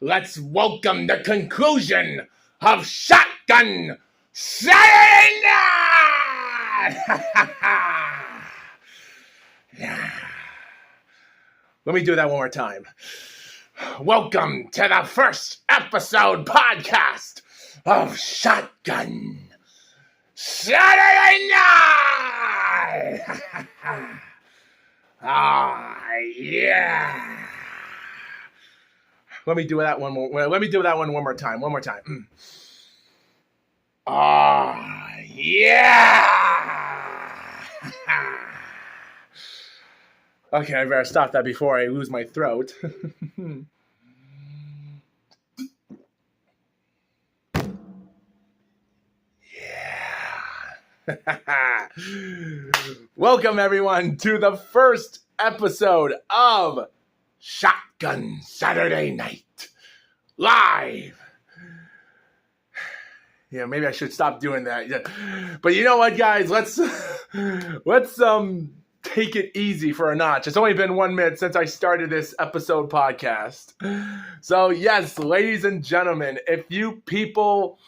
Let's welcome the conclusion of Shotgun Saturday Night! Let me do that one more time. Welcome to the first episode podcast of Shotgun Saturday Night! Yeah. Let me do that one more. Let me do that one more time. One more time. Yeah. Okay, I better stop that before I lose my throat. Yeah. Welcome, everyone, to the first episode of Shotgun Saturday Night Live. Yeah, maybe I should stop doing that. Yeah. But you know what, guys? Let's take it easy for a notch. It's only been 1 minute since I started this episode podcast. So yes, ladies and gentlemen, if you people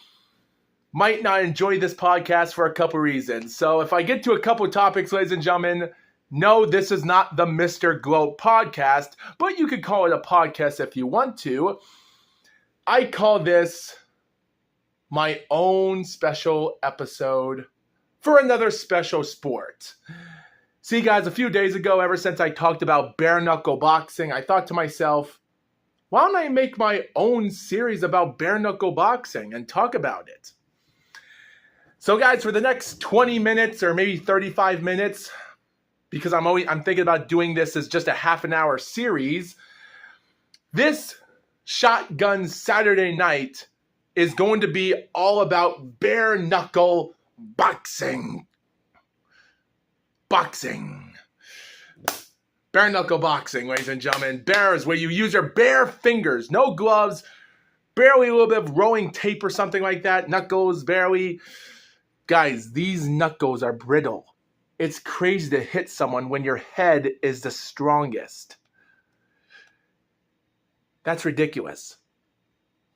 might not enjoy this podcast for a couple reasons. So if I get to a couple topics, ladies and gentlemen, no, this is not the Mr. Gloat podcast, but you could call it a podcast if you want to. I call this my own special episode for another special sport. See, guys, a few days ago, ever since I talked about bare knuckle boxing, I thought to myself, why don't I make my own series about bare knuckle boxing and talk about it? So, guys, for the next 20 minutes or maybe 35 minutes, because I'm thinking about doing this as just a half an hour series, this Shotgun Saturday Night is going to be all about bare knuckle boxing. Bare knuckle boxing, ladies and gentlemen. Bare is where you use your bare fingers, no gloves, barely a little bit of rowing tape or something like that. Knuckles, barely. Guys, these knuckles are brittle. It's crazy to hit someone when your head is the strongest. That's ridiculous.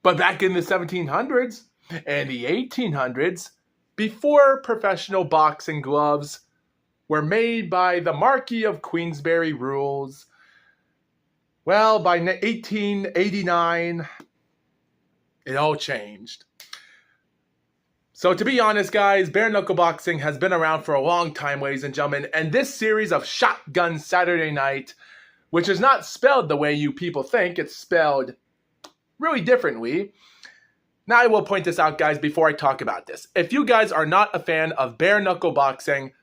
But back in the 1700s and the 1800s, before professional boxing gloves were made by the Marquis of Queensberry rules, well, by 1889, it all changed. So to be honest, guys, bare knuckle boxing has been around for a long time, ladies and gentlemen, and this series of Shotgun Saturday Night, which is not spelled the way you people think, it's spelled really differently. Now I will point this out, guys, before I talk about this. If you guys are not a fan of bare knuckle boxing,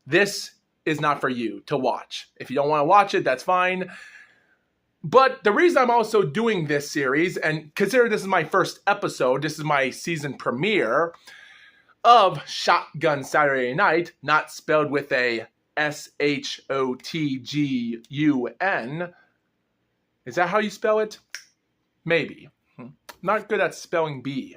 this is not for you to watch. If you don't want to watch it, that's fine. But the reason I'm also doing this series, and consider this is my first episode, this is my season premiere of Shotgun Saturday Night, not spelled with a S-H-O-T-G-U-N. Is that how you spell it? Maybe. Not good at spelling B.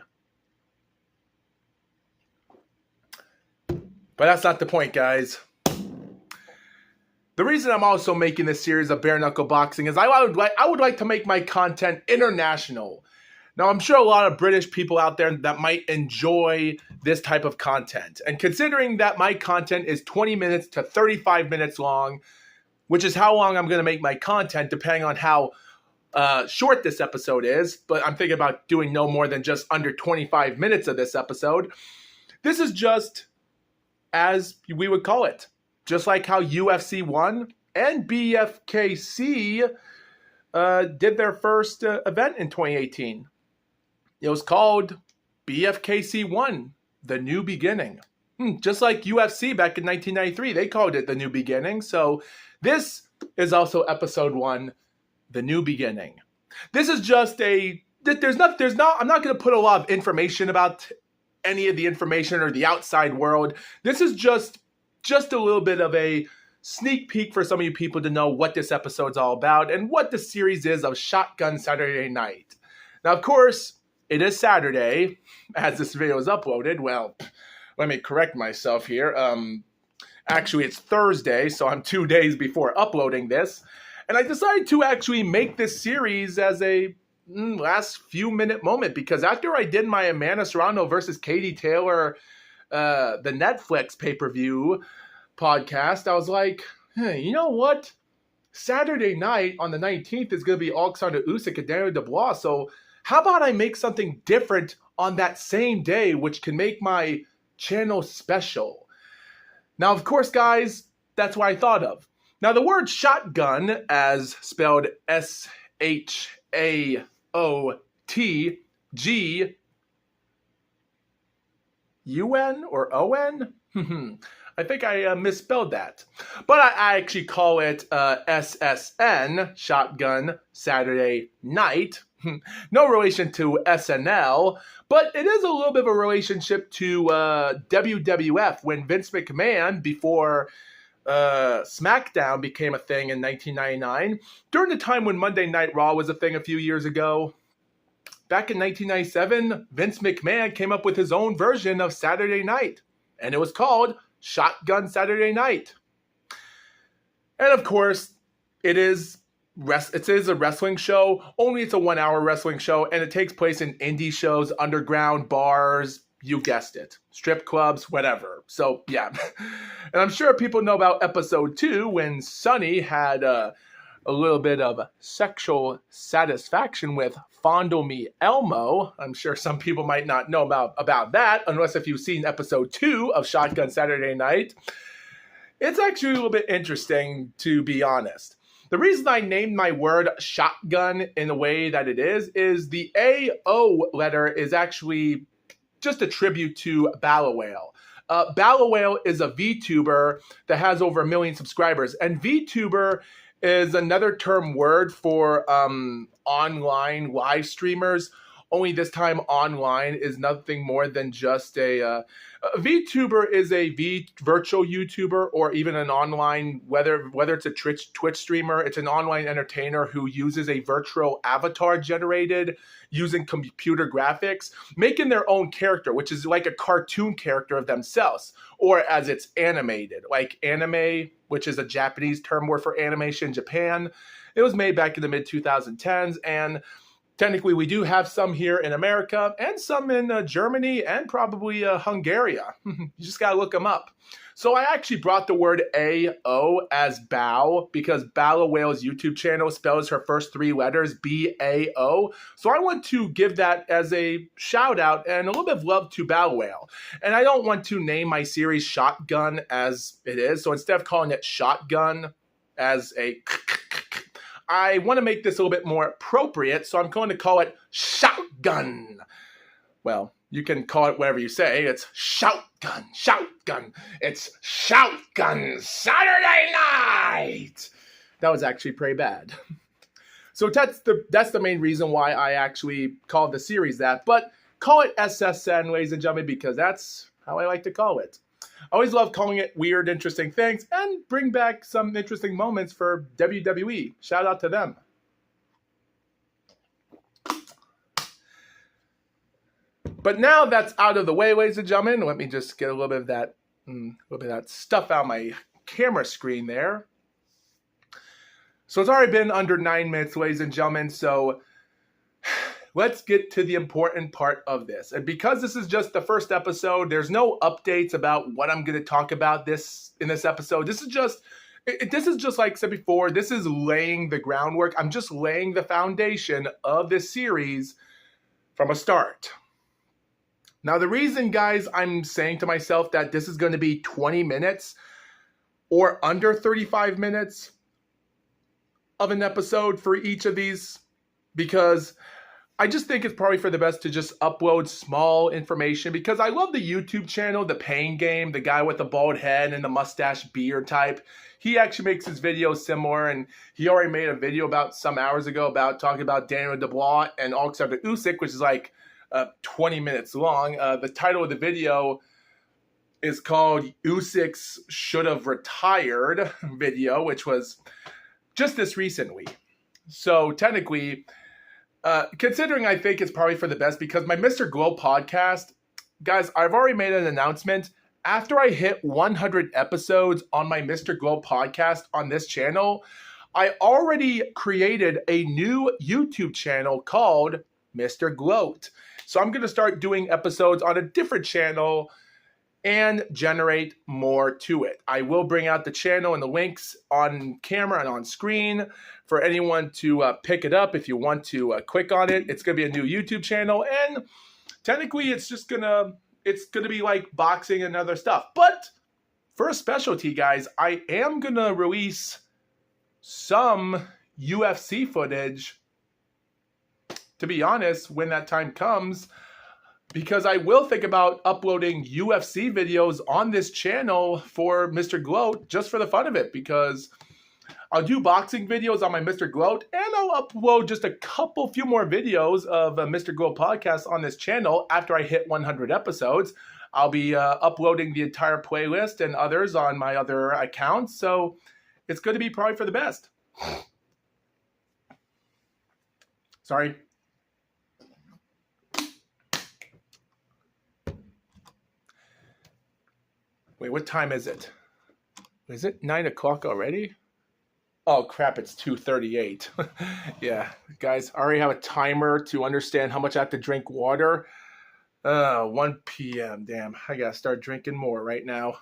But that's not the point, guys. The reason I'm also making this series of bare knuckle boxing is I would like to make my content international. Now, I'm sure a lot of British people out there that might enjoy this type of content. And considering that my content is 20 minutes to 35 minutes long, which is how long I'm going to make my content, depending on how short this episode is, but I'm thinking about doing no more than just under 25 minutes of this episode. This is just, as we would call it, just like how UFC 1 and BFKC did their first event in 2018. It was called BFKC 1, The New Beginning. Just like UFC back in 1993, they called it The New Beginning. So this is also episode 1, The New Beginning. This is just I'm not going to put a lot of information about any of the information or the outside world. This is just a little bit of a sneak peek for some of you people to know what this episode's all about and what the series is of Shotgun Saturday Night. Now, of course, it is Saturday as this video is uploaded. Well, let me correct myself here. Actually, it's Thursday, so I'm 2 days before uploading this. And I decided to actually make this series as a last few minute moment, because after I did my Amanda Serrano versus Katie Taylor, the Netflix pay-per-view podcast, I was like, hey, you know what? Saturday night on the 19th is going to be Alexander Usyk and Daniel Dubois. So how about I make something different on that same day, which can make my channel special? Now, of course, guys, that's what I thought of. Now, the word shotgun, as spelled SHAOTGUN or O-N? I think I misspelled that. But I actually call it SSN, Shotgun Saturday Night. No relation to SNL, but it is a little bit of a relationship to WWF, when Vince McMahon, before SmackDown became a thing in 1999, during the time when Monday Night Raw was a thing a few years ago. Back in 1997, Vince McMahon came up with his own version of Saturday Night, and it was called Shotgun Saturday Night. And of course, it is a wrestling show, only it's a 1 hour wrestling show, and it takes place in indie shows, underground bars, you guessed it, strip clubs, whatever. So yeah. And I'm sure people know about episode 2, when Sonny had a little bit of sexual satisfaction with Fondle Me Elmo. I'm sure some people might not know about that, unless if you've seen episode 2 of Shotgun Saturday Night. It's actually a little bit interesting, to be honest. The reason I named my word shotgun in the way that it is the A-O letter is actually just a tribute to Battle Whale. Battle Whale is a VTuber that has over 1 million subscribers, and VTuber is another term word for online live streamers. Only this time online is nothing more than just a VTuber is a virtual YouTuber, or even an online, whether it's a Twitch streamer, it's an online entertainer who uses a virtual avatar generated using computer graphics, making their own character, which is like a cartoon character of themselves, or as it's animated, like anime, which is a Japanese term word for animation in Japan. It was made back in the mid-2010s, and technically, we do have some here in America and some in Germany and probably Hungary. You just got to look them up. So I actually brought the word A-O as bow, because Battle Whale's YouTube channel spells her first 3 letters B-A-O. So I want to give that as a shout out and a little bit of love to Battle Whale. And I don't want to name my series Shotgun as it is. So instead of calling it Shotgun as a I want to make this a little bit more appropriate, so I'm going to call it Shotgun. Well, you can call it whatever you say. It's Shotgun. It's Shotgun Saturday Night. That was actually pretty bad. So that's the main reason why I actually called the series that. But call it SSN, ladies and gentlemen, because that's how I like to call it. I always love calling it weird, interesting things, and bring back some interesting moments for WWE. Shout out to them. But now that's out of the way, ladies and gentlemen, let me just get a little bit of that stuff out of my camera screen there. So it's already been under 9 minutes, ladies and gentlemen, so let's get to the important part of this. And because this is just the first episode, there's no updates about what I'm going to talk about in this episode. This is just like I said before, this is laying the groundwork. I'm just laying the foundation of this series from a start. Now, the reason, guys, I'm saying to myself that this is going to be 20 minutes or under 35 minutes of an episode for each of these, because I just think it's probably for the best to just upload small information, because I love the YouTube channel, The Pain Game, the guy with the bald head and the mustache beard type. He actually makes his videos similar, and he already made a video about some hours ago about talking about Daniel Dubois and Alexander Usyk, which is like 20 minutes long. The title of the video is called Usyk's Should Have Retired video, which was just this recently. So technically, considering I think it's probably for the best, because my Mr. Glow podcast, guys, I've already made an announcement. After I hit 100 episodes on my Mr. Glow podcast on this channel, I already created a new YouTube channel called Mr. Gloat. So I'm going to start doing episodes on a different channel and generate more to it. I will bring out the channel and the links on camera and on screen for anyone to pick it up if you want to click on it. It's going to be a new YouTube channel, and technically it's just gonna be like boxing and other stuff. But for a specialty, guys, I am gonna release some UFC footage, to be honest, when that time comes, because I will think about uploading UFC videos on this channel for Mr. Gloat just for the fun of it, because I'll do boxing videos on my Mr. Gloat, and I'll upload just a few more videos of a Mr. Gloat podcast on this channel after I hit 100 episodes. I'll be uploading the entire playlist and others on my other accounts, so it's going to be probably for the best. Sorry. Wait, what time is it? Is it 9 o'clock already? Oh, crap, it's 2:38. Yeah, guys, I already have a timer to understand how much I have to drink water. 1 p.m. Damn, I got to start drinking more right now.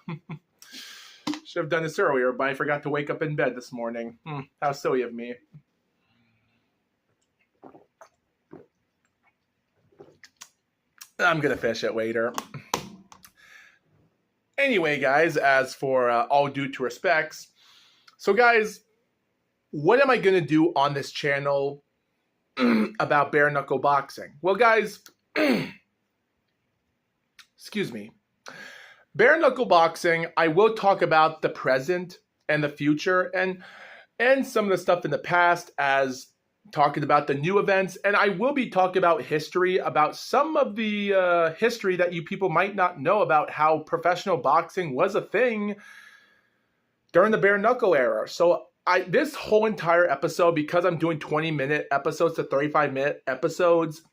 Should have done this earlier, but I forgot to wake up in bed this morning. How silly of me. I'm going to finish it later. Anyway, guys, as for all due to respects, so guys, what am I going to do on this channel about bare knuckle boxing? Well, guys, excuse me. Bare knuckle boxing, I will talk about the present and the future and some of the stuff in the past, as talking about the new events, and I will be talking about history, about some of the history that you people might not know about how professional boxing was a thing during the bare knuckle era. So this whole entire episode, because I'm doing 20-minute episodes to 35-minute episodes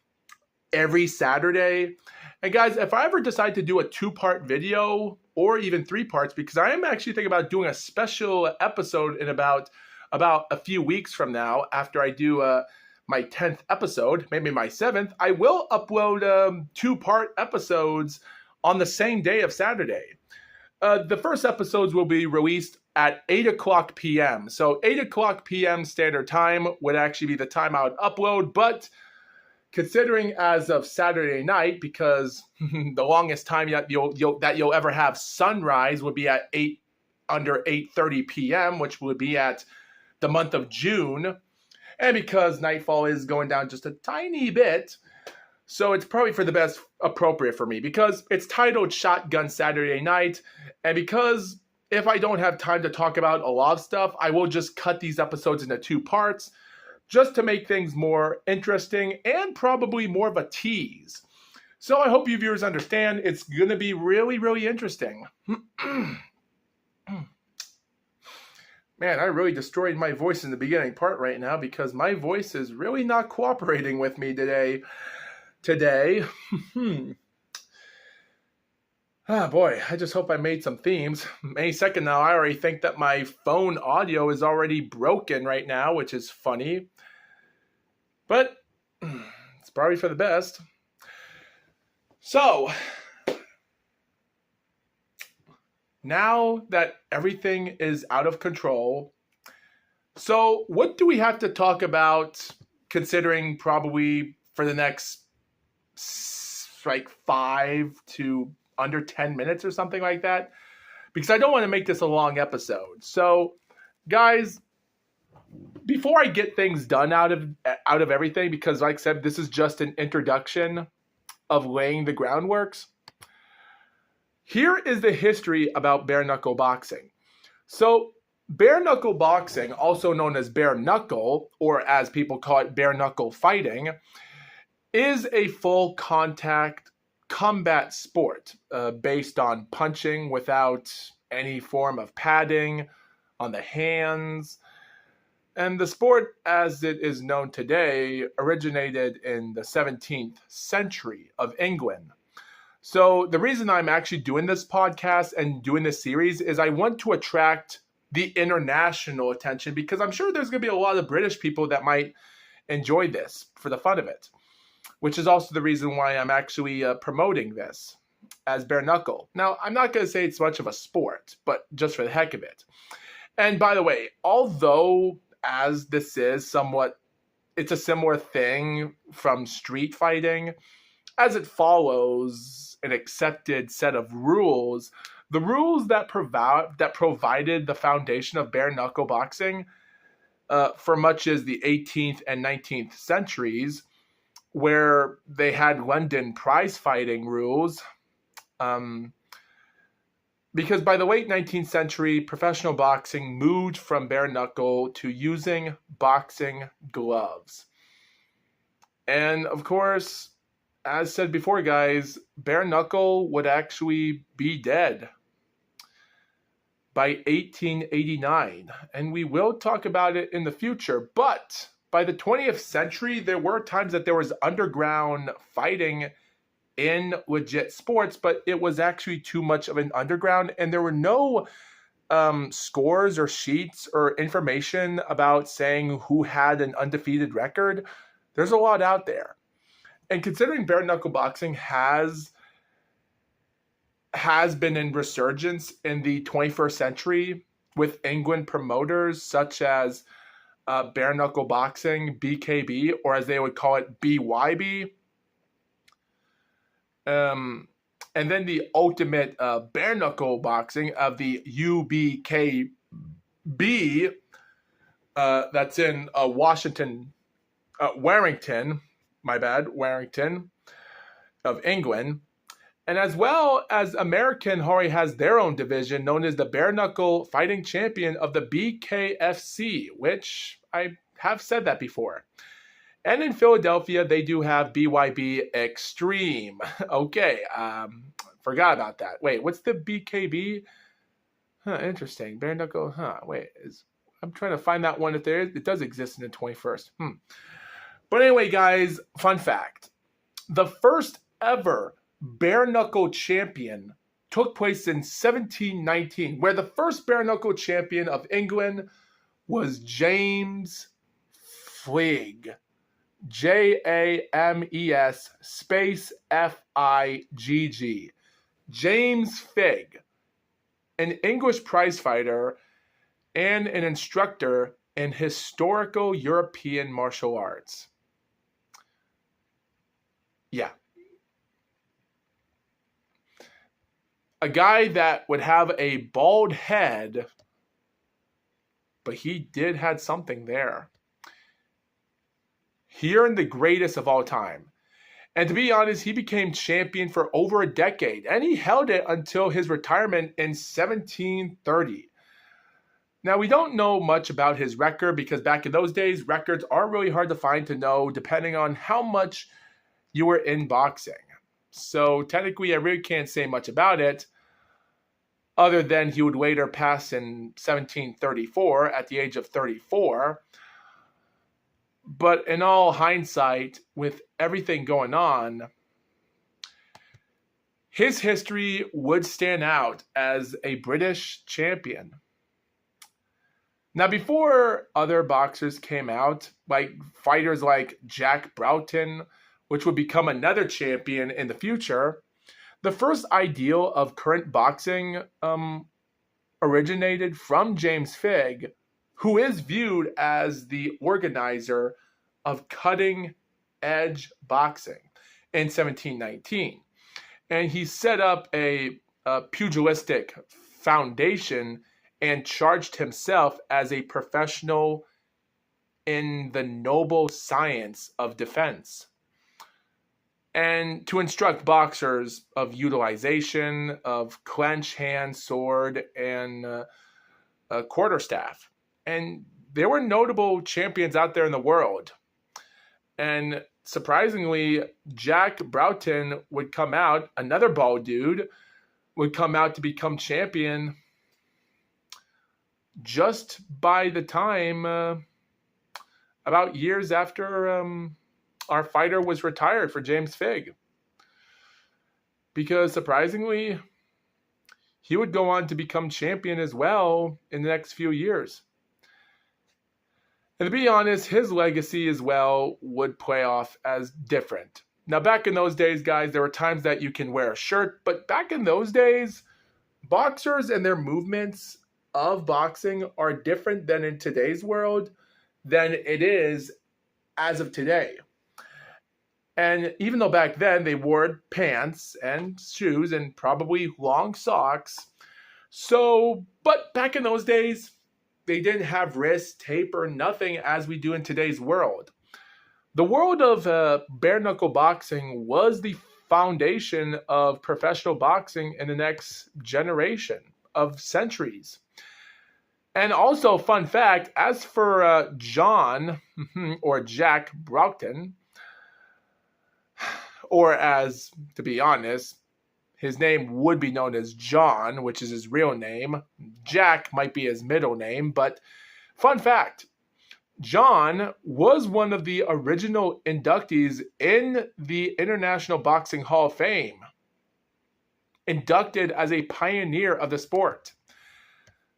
every Saturday, and guys, if I ever decide to do a 2-part video or even 3 parts, because I am actually thinking about doing a special episode in about a few weeks from now, after I do my 10th episode, maybe my 7th, I will upload 2-part episodes on the same day of Saturday. The first episodes will be released at 8 o'clock p.m. So 8 o'clock p.m. standard time would actually be the time I would upload, but considering as of Saturday night, because the longest time that you'll ever have sunrise would be at under 8:30 p.m., which would be at the month of June, and because nightfall is going down just a tiny bit, so it's probably for the best appropriate for me, because it's titled Shotgun Saturday Night, and because if I don't have time to talk about a lot of stuff, I will just cut these episodes into 2 parts, just to make things more interesting and probably more of a tease. So I hope you viewers understand. It's going to be really, really interesting. Man, I really destroyed my voice in the beginning part right now, because my voice is really not cooperating with me today. Ah, boy, I just hope I made some themes. Any second now, I already think that my phone audio is already broken right now, which is funny. But it's probably for the best. So, now that everything is out of control, so what do we have to talk about, considering probably for the next like 5 to under 10 minutes or something like that? Because I don't want to make this a long episode. So, guys, before I get things done out of everything, because like I said, this is just an introduction of laying the groundworks, here is the history about bare knuckle boxing. So bare knuckle boxing, also known as bare knuckle, or as people call it, bare knuckle fighting, is a full contact combat sport based on punching without any form of padding on the hands. And the sport, as it is known today, originated in the 17th century of England. So the reason I'm actually doing this podcast and doing this series is I want to attract the international attention, because I'm sure there's going to be a lot of British people that might enjoy this for the fun of it, which is also the reason why I'm actually promoting this as bare knuckle. Now, I'm not going to say it's much of a sport, but just for the heck of it. And by the way, although as this is somewhat, it's a similar thing from street fighting, as it follows an accepted set of rules, the rules that provided the foundation of bare knuckle boxing for much as the 18th and 19th centuries, where they had London prize fighting rules. Because by the late 19th century, professional boxing moved from bare knuckle to using boxing gloves. And of course, as said before, guys, bare knuckle would actually be dead by 1889. And we will talk about it in the future. But by the 20th century, there were times that there was underground fighting in legit sports, but it was actually too much of an underground, and there were no scores or sheets or information about saying who had an undefeated record. There's a lot out there. And considering bare knuckle boxing has been in resurgence in the 21st century with England promoters such as bare knuckle boxing, BKB, or as they would call it, BYB. And then the ultimate bare knuckle boxing of the UBKB, that's in Warrington of England. And as well as American already has their own division known as the Bare Knuckle Fighting Champion of the BKFC, which I have said that before. And in Philadelphia, they do have BYB Extreme. Okay, forgot about that. Wait, what's the BKB? Interesting. Bare knuckle. I'm trying to find that one if there is. It does exist in the 21st. But anyway, guys, fun fact. The first ever bare knuckle champion took place in 1719, where the first bare knuckle champion of England was James Figg. James space Figg. James Figg, an English prize fighter and an instructor in historical European martial arts. Yeah. A guy that would have a bald head, but he did have something there. Here in the greatest of all time. And to be honest, he became champion for over a decade, and he held it until his retirement in 1730. Now, we don't know much about his record because back in those days, records are really hard to find to know depending on how much you were in boxing. So technically, I really can't say much about it other than he would later pass in 1734 at the age of 34. But in all hindsight, with everything going on, his history would stand out as a British champion. Now, before other boxers came out, like fighters like Jack Broughton, which would become another champion in the future, the first ideal of current boxing originated from James Figg, who is viewed as the organizer of cutting-edge boxing in 1719. And he set up a pugilistic foundation and charged himself as a professional in the noble science of defense. And to instruct boxers of utilization of clench, hand, sword, and quarterstaff. And there were notable champions out there in the world. And surprisingly, Jack Broughton would come out, another bald dude, would come out to become champion just by the time, about years after our fighter was retired for James Figg. Because surprisingly, he would go on to become champion as well in the next few years. And to be honest, his legacy as well would play off as different. Now, back in those days, guys, there were times that you can wear a shirt, but back in those days, boxers and their movements of boxing are different than in today's world than it is as of today. And even though back then they wore pants and shoes and probably long socks, but back in those days, they didn't have wrist tape or nothing as we do in today's world. The world of bare knuckle boxing was the foundation of professional boxing in the next generation of centuries. And also, fun fact, as for John or Jack Broughton, or as, to be honest, his name would be known as John, which is his real name. Jack might be his middle name, but fun fact, John was one of the original inductees in the International Boxing Hall of Fame, inducted as a pioneer of the sport.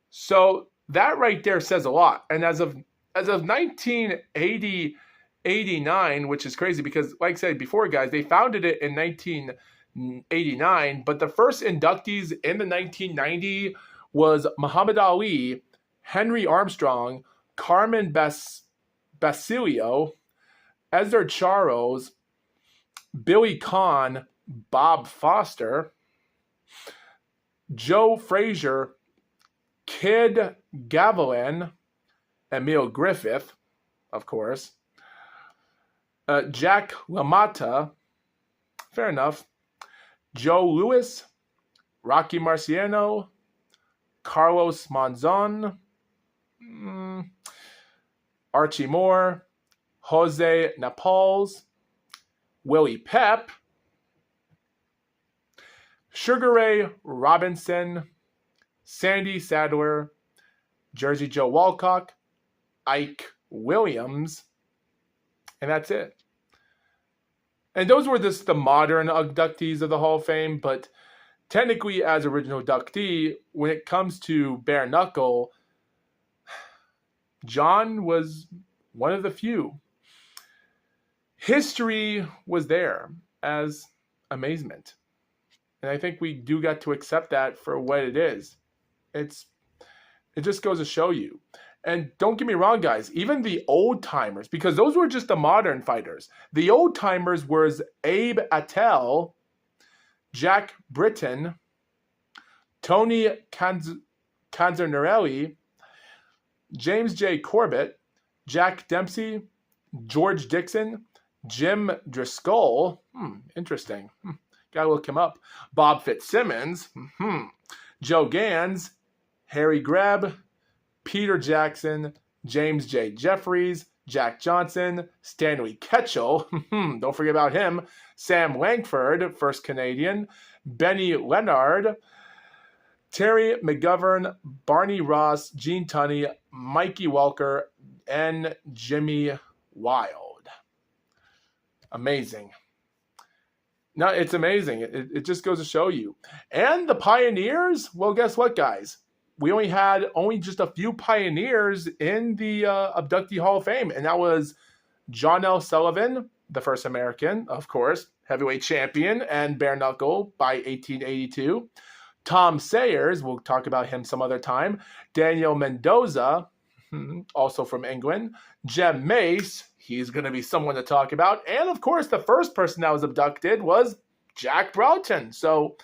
So that right there says a lot. And as of 1989, which is crazy because, like I said before, guys, they founded it in 1989, but the first inductees in the 1990 was Muhammad Ali, Henry Armstrong, Carmen Basilio, Ezra Charles, Billy Conn, Bob Foster, Joe Frazier, Kid Gavilan, Emil Griffith, of course, Jack LaMotta, fair enough, Joe Louis, Rocky Marciano, Carlos Monzon, Archie Moore, Jose Naples, Willie Pep, Sugar Ray Robinson, Sandy Sadler, Jersey Joe Walcott, Ike Williams, and that's it. And those were just the modern inductees of the Hall of Fame, but technically as original inductee, when it comes to bare knuckle, John was one of the few. History was there as amazement. And I think we do got to accept that for what it is. It just goes to show you. And don't get me wrong, guys, even the old timers, because those were just the modern fighters. The old timers was Abe Attell, Jack Britton, Tony Canzanarelli, James J. Corbett, Jack Dempsey, George Dixon, Jim Driscoll, interesting, gotta look him up, Bob Fitzsimmons, Joe Gans, Harry Greb, Peter Jackson, James J. Jeffries, Jack Johnson, Stanley Ketchel, don't forget about him, Sam Langford, first Canadian, Benny Leonard, Terry McGovern, Barney Ross, Gene Tunney, Mikey Walker, and Jimmy Wild. Amazing. No, it's amazing. It just goes to show you. And the pioneers, well, guess what, guys? We only had just a few pioneers in the Abductee Hall of Fame, and that was John L. Sullivan, the first American, of course, heavyweight champion and bare knuckle by 1882. Tom Sayers, we'll talk about him some other time. Daniel Mendoza, also from England. Jem Mace, he's going to be someone to talk about. And, of course, the first person that was abducted was Jack Broughton. So,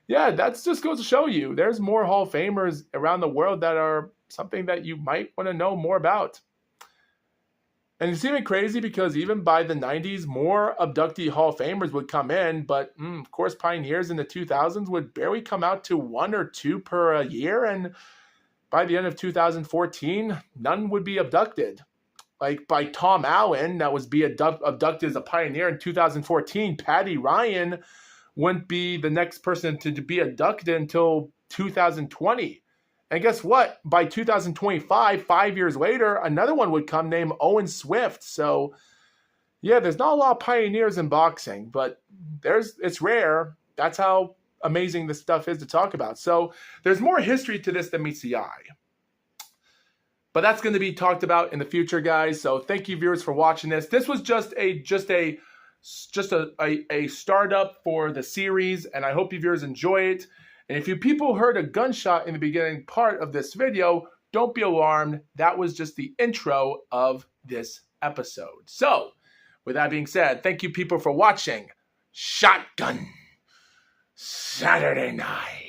yeah, that just goes to show you there's more Hall of Famers around the world that are something that you might want to know more about. And it's even crazy because even by the 90s, more abductee Hall of Famers would come in, but of course, pioneers in the 2000s would barely come out to one or two per year, and by the end of 2014, none would be abducted. Like by Tom Allen, that was abducted as a pioneer in 2014, Patty Ryan wouldn't be the next person to be abducted until 2020. And guess what? By 2025, 5 years later, another one would come named Owen Swift. So, yeah, there's not a lot of pioneers in boxing, but it's rare. That's how amazing this stuff is to talk about. So there's more history to this than meets the eye. But that's going to be talked about in the future, guys. So thank you, viewers, for watching this. This was just a startup for the series, and I hope you viewers enjoy it. And if you people heard a gunshot in the beginning part of this video, don't be alarmed. That was just the intro of this episode. So, with that being said, thank you people for watching Shotgun Saturday Night.